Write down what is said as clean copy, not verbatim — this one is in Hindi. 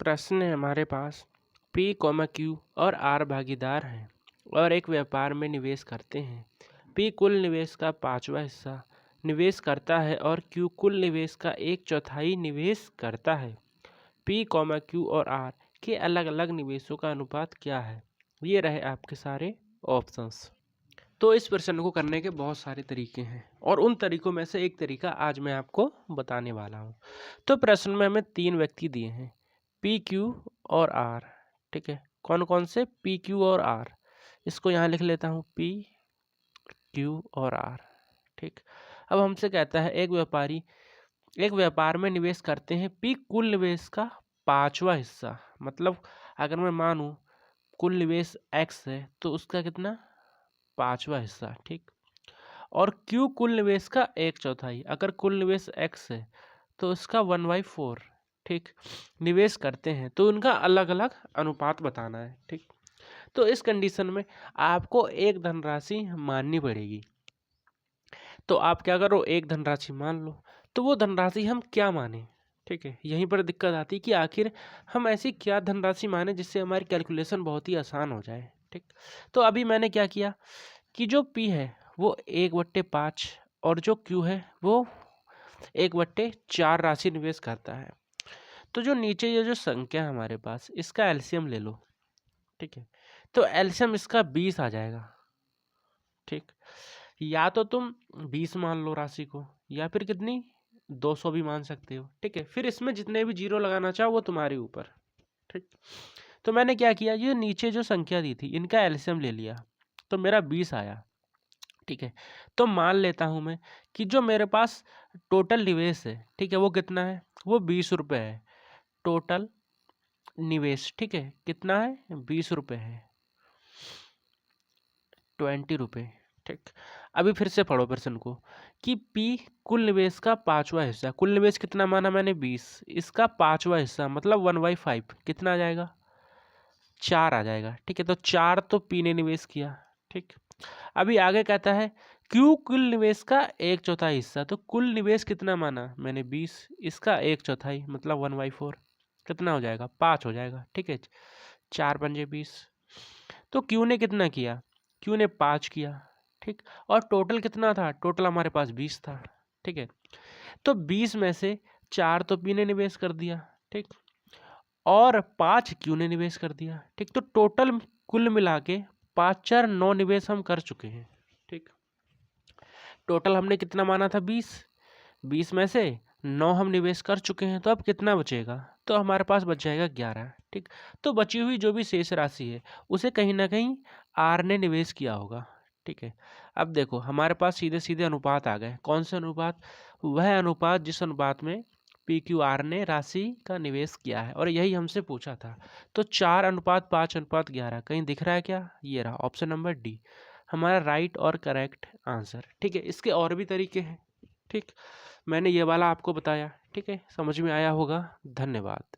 प्रश्न है हमारे पास पी कॉमा क्यू और आर भागीदार हैं और एक व्यापार में निवेश करते हैं। पी कुल निवेश का 5वां हिस्सा निवेश करता है और क्यू कुल निवेश का 1/4 निवेश करता है। पी कॉमा क्यू और आर के अलग अलग निवेशों का अनुपात क्या है? ये रहे आपके सारे ऑप्शंस। तो इस प्रश्न को करने के बहुत सारे तरीके हैं और उन तरीकों में से एक तरीका आज मैं आपको बताने वाला हूँ। तो प्रश्न में हमें 3 व्यक्ति दिए हैं, पी क्यू और आर। ठीक है, कौन कौन से? पी क्यू और आर। इसको यहाँ लिख लेता हूँ, पी क्यू और आर। ठीक, अब हमसे कहता है एक व्यापार में निवेश करते हैं, पी कुल निवेश का 5वां हिस्सा। मतलब अगर मैं मानूँ कुल निवेश एक्स है तो उसका कितना? 5वां हिस्सा। ठीक, और क्यू कुल निवेश का 1/4। अगर कुल निवेश एक्स है तो उसका 1/4। ठीक, निवेश करते हैं तो उनका अलग अलग अनुपात बताना है। ठीक, तो इस कंडीशन में आपको एक धनराशि माननी पड़ेगी। तो आप क्या करो, एक धनराशि मान लो। तो वो धनराशि हम क्या माने? ठीक है, यहीं पर दिक्कत आती है कि आखिर हम ऐसी क्या धनराशि माने जिससे हमारी कैलकुलेशन बहुत ही आसान हो जाए। ठीक, तो अभी मैंने क्या किया कि जो P है वो 1/5 और जो Q है वो 1/4 राशि निवेश करता है। तो जो नीचे ये जो संख्या है हमारे पास, इसका एलसीएम ले लो। ठीक है, तो एलसीएम इसका 20 आ जाएगा। ठीक, या तो तुम 20 मान लो राशि को, या फिर कितनी 200 भी मान सकते हो। ठीक है, फिर इसमें जितने भी जीरो लगाना चाहो वो तुम्हारे ऊपर। ठीक, तो मैंने क्या किया, ये नीचे जो संख्या दी थी इनका एलसीएम ले लिया तो मेरा 20 आया। ठीक है, तो मान लेता हूं मैं कि जो मेरे पास टोटल निवेश है, ठीक है, वो कितना है? वो 20 रुपये है टोटल निवेश। ठीक है, कितना है? 20 रुपये है, 20 रुपये। ठीक, अभी फिर से पढ़ो प्रश्न को कि P कुल निवेश का 5वां हिस्सा। कुल निवेश कितना माना मैंने? 20। इसका 5वां हिस्सा मतलब 1/5 कितना आ जाएगा? 4 आ जाएगा। ठीक है, तो 4 तो P ने निवेश किया। ठीक, अभी आगे कहता है Q कुल निवेश का 1/4 हिस्सा। तो कुल निवेश कितना माना मैंने? 20। इसका 1/4 मतलब 1/4 कितना हो जाएगा? 5 हो जाएगा। ठीक है, 4 पंजे 20। तो Q ने कितना किया? Q ने 5 किया। ठीक, और टोटल कितना था? टोटल हमारे पास 20 था। ठीक है, तो 20 में से 4 तो P ने निवेश कर दिया। ठीक, और 5 Q ने निवेश कर दिया। ठीक, तो टोटल कुल मिला के 5 4 9 निवेश हम कर चुके हैं। ठीक, टोटल हमने कितना माना था? 20। 20 में से 9 हम निवेश कर चुके हैं, तो अब कितना बचेगा? तो हमारे पास बच जाएगा 11। ठीक, तो बची हुई जो भी शेष राशि है उसे कहीं ना कहीं आर ने निवेश किया होगा। ठीक है, अब देखो हमारे पास सीधे सीधे अनुपात आ गए। कौन से अनुपात? वह अनुपात जिस अनुपात में पी क्यू आर ने राशि का निवेश किया है, और यही हमसे पूछा था। तो 4:5:11 कहीं दिख रहा है क्या? ये रहा ऑप्शन नंबर डी हमारा राइट और करेक्ट आंसर। ठीक है, इसके और भी तरीके हैं। ठीक, मैंने ये वाला आपको बताया। ठीक है, समझ में आया होगा। धन्यवाद।